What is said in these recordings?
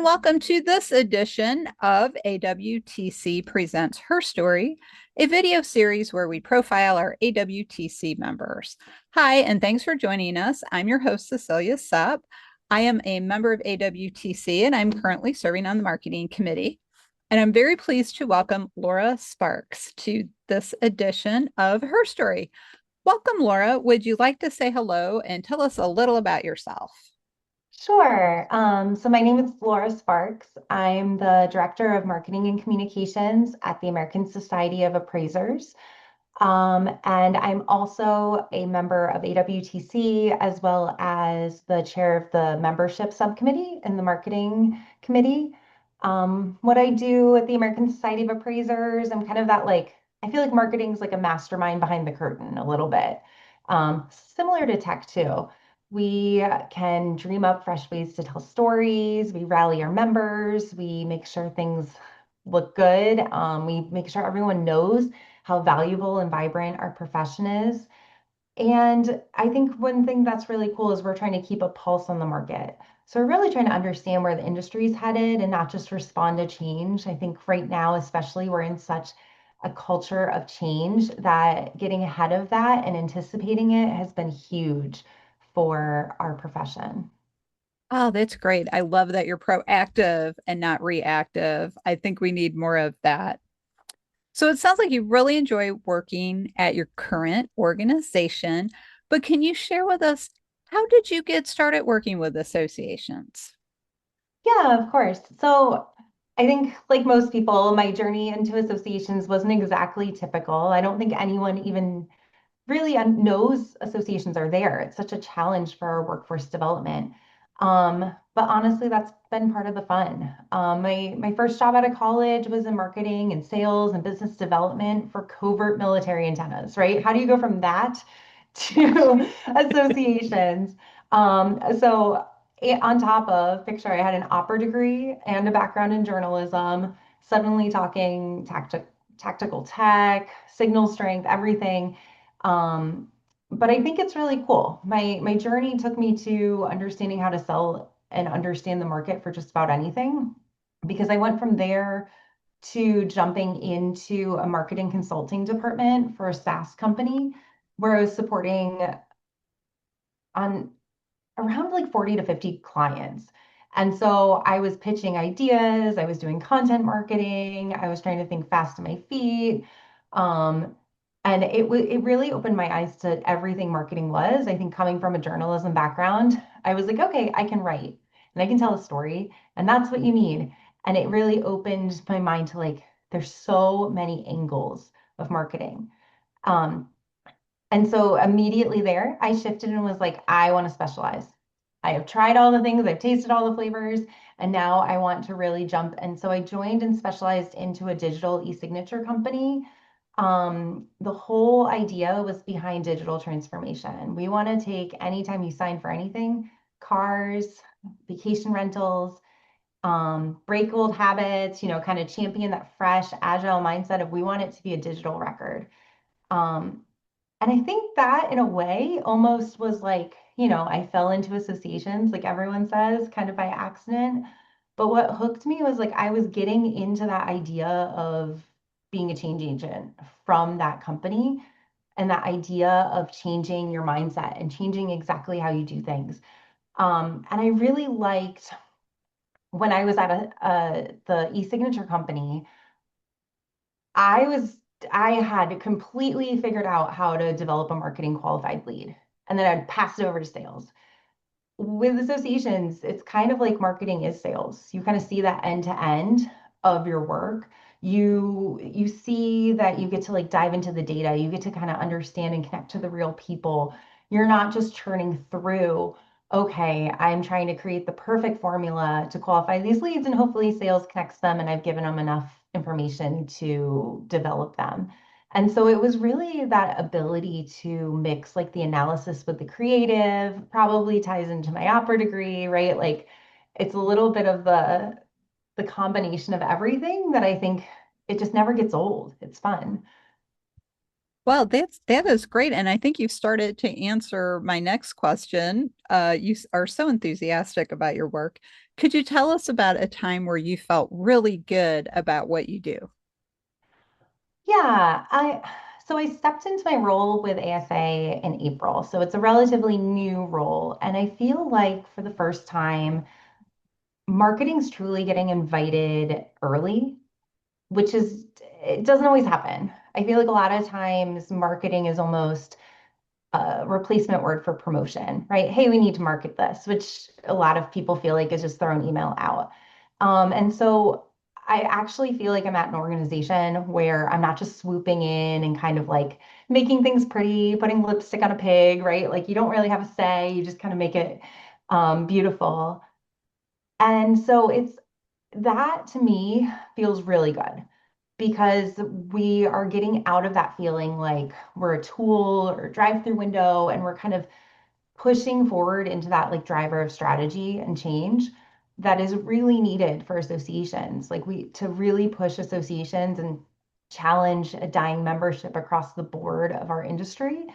and welcome to this edition of AWTC Presents Her Story, a video series where we profile our AWTC members. Hi, and thanks for joining us. I'm your host, Cecilia Sepp. I am a member of AWTC, and I'm currently serving on the marketing committee. And I'm very pleased to welcome Laura Sparks to this edition of Her Story. Welcome, Laura. Would you like to say hello and tell us a little about yourself? Sure. So my name is Laura Sparks. I'm the Director of Marketing and Communications at the American Society of Appraisers. And I'm also a member of AWTC as well as the chair of the membership subcommittee in the marketing committee. What I do at the American Society of Appraisers, I'm kind of that I feel like marketing is like a mastermind behind the curtain a little bit. Similar to tech too. We can dream up fresh ways to tell stories. We rally our members. We make sure things look good. We make sure everyone knows how valuable and vibrant our profession is. And I think one thing that's really cool is we're trying to keep a pulse on the market. So we're really trying to understand where the industry is headed and not just respond to change. I think right now, especially, we're in such a culture of change that getting ahead of that and anticipating it has been huge for our profession. Oh, that's great. I love that you're proactive and not reactive. I think we need more of that. So it sounds like you really enjoy working at your current organization, but can you share with us how did you get started working with associations? Yeah, of course. So I think, like most people, my journey into associations wasn't exactly typical. I don't think anyone even really knows associations are there. It's such a challenge for our workforce development. But honestly, that's been part of the fun. My first job out of college was in marketing and sales and business development for covert military antennas, right? How do you go from that to associations? So on top of picture, I had an opera degree and a background in journalism, suddenly talking tactical tech, signal strength, everything. Um, but I think it's really cool. My journey took me to understanding how to sell and understand the market for just about anything, because I went from there to jumping into a marketing consulting department for a SaaS company where I was supporting on around like 40 to 50 clients. And so I was pitching ideas, I was doing content marketing, I was trying to think fast on my feet. Um, and it really opened my eyes to everything marketing was. I think coming from a journalism background, I was like, okay, I can write and I can tell a story, and that's what you need. And it really opened my mind to there's so many angles of marketing. Um, and so immediately there, I shifted and was like, I want to specialize. I have tried all the things, I've tasted all the flavors, and now I want to really jump. And so I joined and specialized into a digital e-signature company. The whole idea was behind digital transformation. We want to take anytime you sign for anything, cars, vacation rentals, break old habits, kind of champion that fresh, agile mindset of we want it to be a digital record. Um, and I think that in a way almost was I fell into associations, like everyone says, kind of by accident. But what hooked me was I was getting into that idea of being a change agent from that company and that idea of changing your mindset and changing exactly how you do things. And I really liked when I was at the e-signature company, I was I had completely figured out how to develop a marketing qualified lead, and then I'd pass it over to sales. With associations, it's kind of like marketing is sales. You kind of see that end to end of your work. You see that you get to dive into the data. You get to kind of understand and connect to the real people. You're not just churning through, okay, I'm trying to create the perfect formula to qualify these leads, and hopefully sales connects them, and I've given them enough information to develop them. And so it was really that ability to mix the analysis with the creative, probably ties into my opera degree, right? It's a little bit of the combination of everything that I think it just never gets old. It's fun. Well, that is great, and I think you've started to answer my next question. Are so enthusiastic about your work. Could you tell us about a time where you felt really good about what you do? Yeah, I stepped into my role with ASA in April. So it's a relatively new role. And I feel like for the first time, marketing's truly getting invited early, which is it doesn't always happen. I feel like a lot of times marketing is almost a replacement word for promotion, right? Hey, we need to market this, which a lot of people feel like is just throwing email out. And so I actually feel like I'm at an organization where I'm not just swooping in and kind of like making things pretty, putting lipstick on a pig, right? Like you don't really have a say, you just kind of make it beautiful. And so it's that to me feels really good because we are getting out of that feeling like we're a tool or a drive-through window and we're kind of pushing forward into that like driver of strategy and change that is really needed for associations. Like we to really push associations and challenge a dying membership across the board of our industry.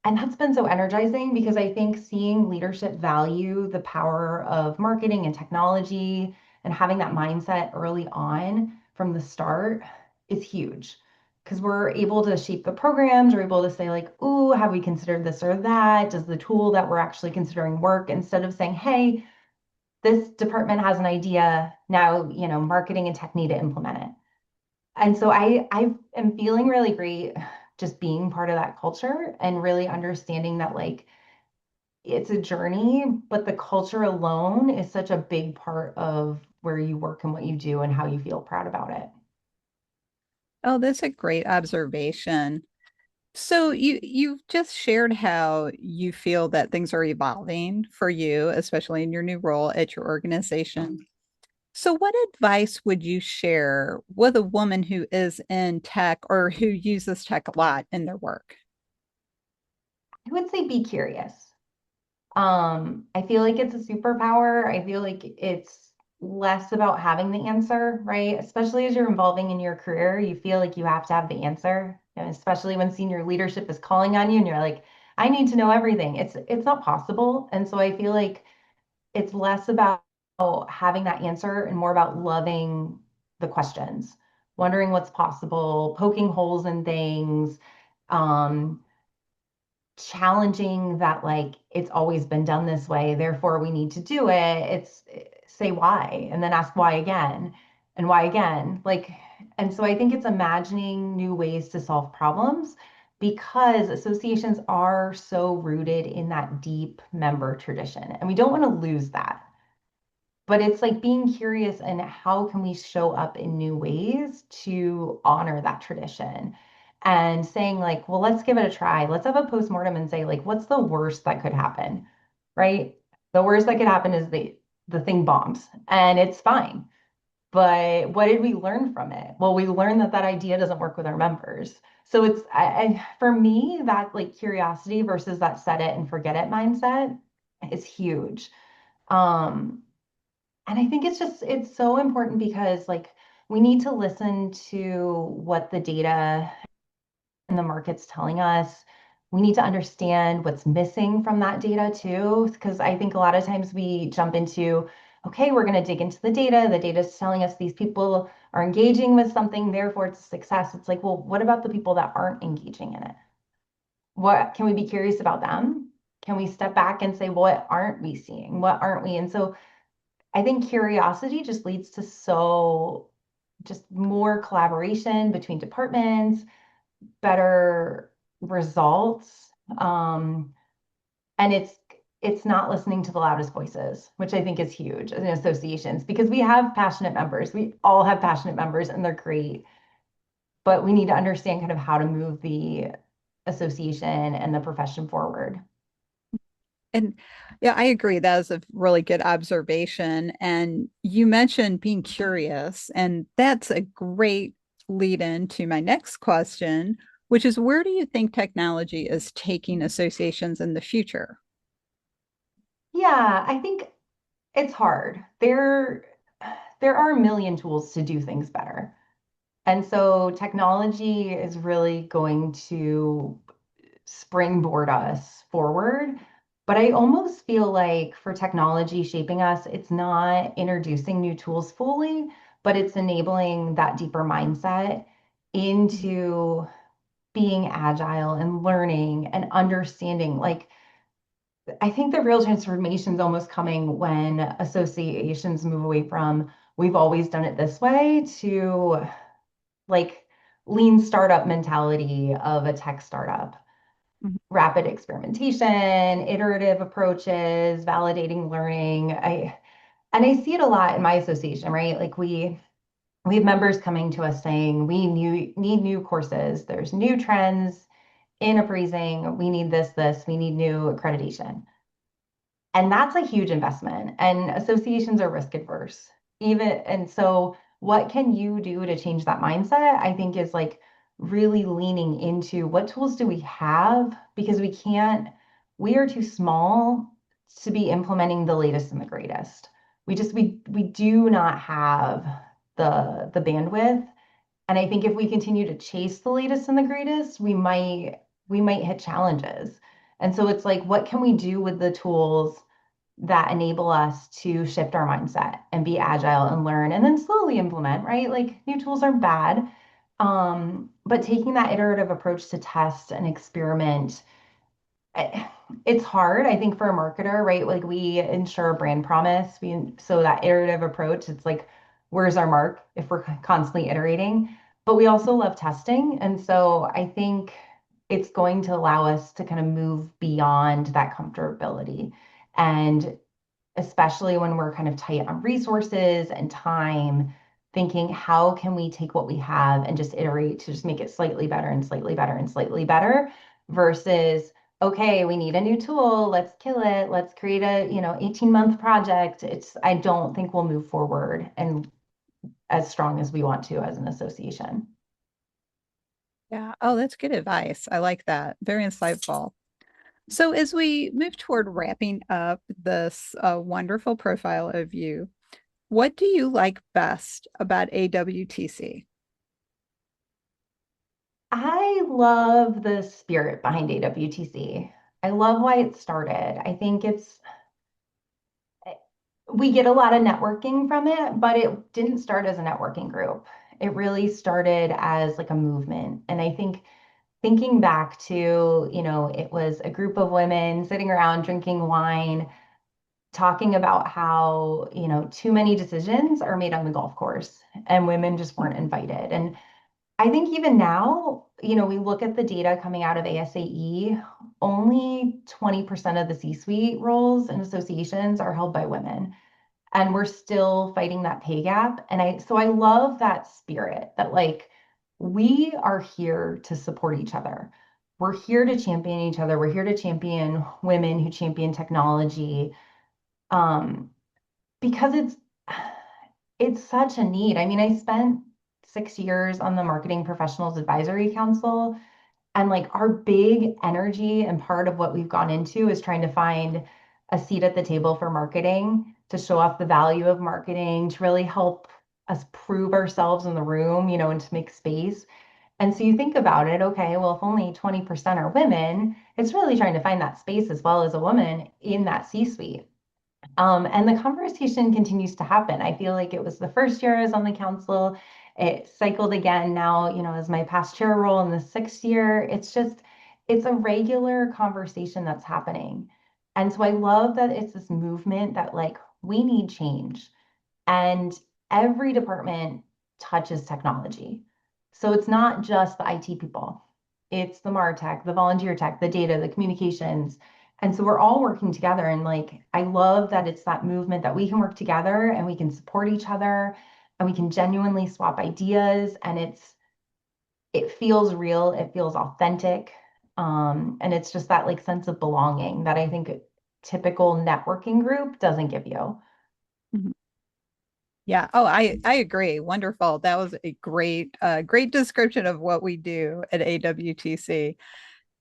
And that's been so energizing because I think seeing leadership value the power of marketing and technology and having that mindset early on from the start is huge. Because we're able to shape the programs, we're able to say, like, ooh, have we considered this or that? Does the tool that we're actually considering work? Instead of saying, hey, this department has an idea, now, marketing and tech need to implement it. And so I am feeling really great just being part of that culture and really understanding that like it's a journey, but the culture alone is such a big part of where you work and what you do and how you feel proud about it. Oh, that's a great observation. So you've just shared how you feel that things are evolving for you, especially in your new role at your organization. So what advice would you share with a woman who is in tech or who uses tech a lot in their work? I would say be curious. I feel like it's a superpower. I feel like it's less about having the answer, right? Especially as you're evolving in your career, you feel like you have to have the answer, and especially when senior leadership is calling on you and you're like, I need to know everything. It's not possible. And so I feel like it's less about having that answer and more about loving the questions, wondering what's possible, poking holes in things, um, challenging that like it's always been done this way, therefore we need to do it. It's say why and then ask why again and why again. Like, and so I think it's imagining new ways to solve problems because associations are so rooted in that deep member tradition and we don't want to lose that. But it's like being curious and how can we show up in new ways to honor that tradition and saying like, well, let's give it a try. Let's have a postmortem and say like, what's the worst that could happen, right? The worst that could happen is the thing bombs and it's fine. But what did we learn from it? Well, we learned that that idea doesn't work with our members. So it's for me that like curiosity versus that set it and forget it mindset is huge. Um, and I think it's so important because like we need to listen to what the data and the market's telling us. We need to understand what's missing from that data too, because I think a lot of times we jump into, okay, we're going to dig into the data. The data is telling us these people are engaging with something, therefore it's a success. It's like, well, what about the people that aren't engaging in it? What can we be curious about them? Can we step back and say, what aren't we seeing? What aren't we? And so I think curiosity just leads to just more collaboration between departments, better results. And it's not listening to the loudest voices, which I think is huge in associations because we have passionate members. We all have passionate members and they're great, but we need to understand kind of how to move the association and the profession forward. And yeah, I agree. That is a really good observation. And you mentioned being curious, and that's a great lead in to my next question, which is where do you think technology is taking associations in the future? Yeah, I think it's hard. There are a million tools to do things better. And so technology is really going to springboard us forward. But I almost feel like for technology shaping us, it's not introducing new tools fully, but it's enabling that deeper mindset into being agile and learning and understanding. Like, I think the real transformation is almost coming when associations move away from we've always done it this way to like lean startup mentality of a tech startup, Mhm. rapid experimentation, iterative approaches, validating learning. I see it a lot in my association, right? Like we have members coming to us saying we need new courses. There's new trends in appraising. We need this. We need new accreditation. And that's a huge investment. And associations are risk adverse. Even and so what can you do to change that mindset? I think is like really leaning into what tools do we have because we are too small to be implementing the latest and the greatest. We do not have the bandwidth. And I think if we continue to chase the latest and the greatest, we might hit challenges. And so it's like, what can we do with the tools that enable us to shift our mindset and be agile and learn and then slowly implement, right? Like new tools aren't bad. But taking that iterative approach to test and experiment, it's hard, I think, for a marketer, right? Like we ensure brand promise. So that iterative approach, it's like, where's our mark if we're constantly iterating? But we also love testing. And so I think it's going to allow us to kind of move beyond that comfortability. And especially when we're kind of tight on resources and time, thinking how can we take what we have and just iterate to just make it slightly better and slightly better and slightly better versus, okay, we need a new tool, let's kill it, let's create a, 18-month project. I don't think we'll move forward and as strong as we want to as an association. Yeah. Oh, that's good advice. I like that. Very insightful. So, as we move toward wrapping up this wonderful profile of you, what do you like best about AWTC? I love the spirit behind AWTC. I love why it started. I think we get a lot of networking from it, but it didn't start as a networking group. It really started as like a movement. And I think thinking back to, it was a group of women sitting around drinking wine, talking about how, too many decisions are made on the golf course and women just weren't invited. And I think even now, we look at the data coming out of ASAE, only 20% of the C-suite roles and associations are held by women, and we're still fighting that pay gap. And I love that spirit that like we are here to support each other. We're here to champion each other. We're here to champion women who champion technology. Um, because it's such a need. I mean, I spent 6 years on the Marketing Professionals Advisory Council, and like our big energy and part of what we've gone into is trying to find a seat at the table for marketing to show off the value of marketing, to really help us prove ourselves in the room, and to make space. And so you think about it, okay, well, if only 20% are women, it's really trying to find that space as well as a woman in that C-suite. And the conversation continues to happen. I feel like it was the first year I was on the council. It cycled again now, as my past chair role in the 6th year. It's a regular conversation that's happening. And so I love that it's this movement that like we need change. And every department touches technology. So it's not just the IT people, it's the MarTech, the volunteer tech, the data, the communications. And so we're all working together. And like, I love that it's that movement that we can work together and we can support each other and we can genuinely swap ideas. And it feels real, it feels authentic. And it's just that like sense of belonging that I think a typical networking group doesn't give you. Mhm. Yeah. Oh, I agree. Wonderful. That was a great description of what we do at AWTC.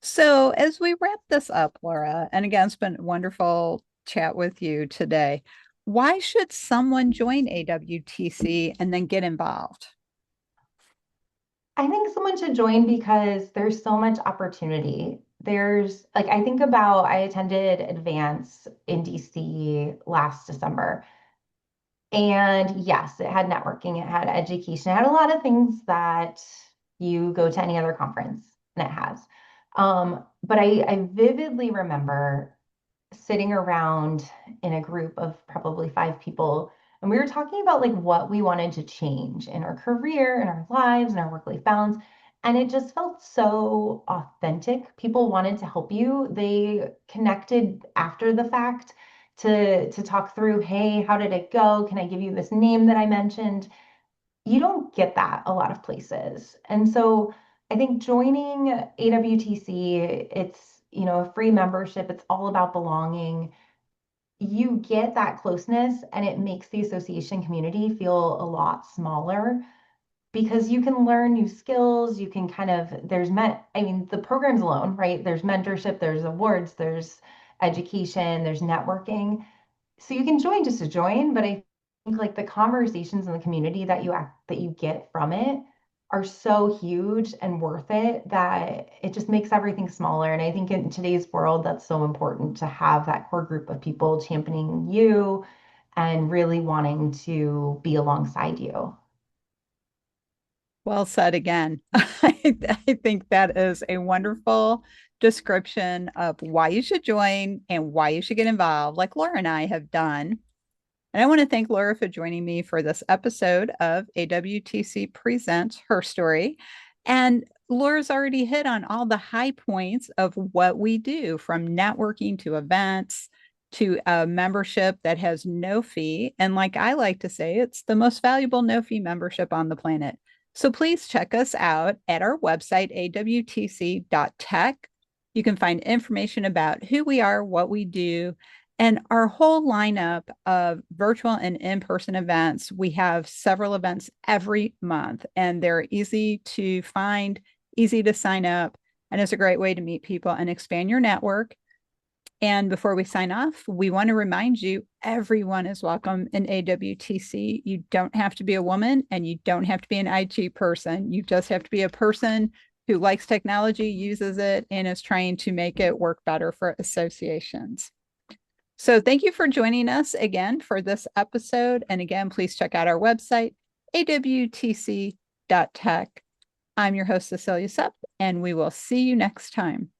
So, as we wrap this up, Laura, and again, it's been a wonderful chat with you today. Why should someone join AWTC and then get involved? I think someone should join because there's so much opportunity. There's like, I think about, I attended Advance in DC last December. And yes, it had networking, it had education, it had a lot of things that you go to any other conference, and it has. But I vividly remember sitting around in a group of probably 5 people, and we were talking about like what we wanted to change in our career, in our lives, in our work-life balance. And it just felt so authentic. People wanted to help you. They connected after the fact to talk through, hey, how did it go? Can I give you this name that I mentioned? You don't get that a lot of places. And so I think joining AWTC, it's, a free membership. It's all about belonging. You get that closeness and it makes the association community feel a lot smaller because you can learn new skills. You can kind of, I mean, the programs alone, right? There's mentorship, there's awards, there's education, there's networking. So you can join just to join, but I think like the conversations in the community that you get from it are so huge and worth it that it just makes everything smaller. And I think in today's world, that's so important to have that core group of people championing you and really wanting to be alongside you. Well said again. I think that is a wonderful description of why you should join and why you should get involved, like Laura and I have done. And I want to thank Laura for joining me for this episode of AWTC Presents Her Story. And Laura's already hit on all the high points of what we do, from networking to events to a membership that has no fee. And like I like to say, it's the most valuable no fee membership on the planet. So please check us out at our website, awtc.tech. You can find information about who we are, what we do, and our whole lineup of virtual and in-person events. We have several events every month, and they're easy to find, easy to sign up, and it's a great way to meet people and expand your network. And before we sign off, we want to remind you everyone is welcome in AWTC. You don't have to be a woman and you don't have to be an IT person. You just have to be a person who likes technology, uses it, and is trying to make it work better for associations. So thank you for joining us again for this episode. And again, please check out our website, awtc.tech. I'm your host, Cecilia Sepp, and we will see you next time.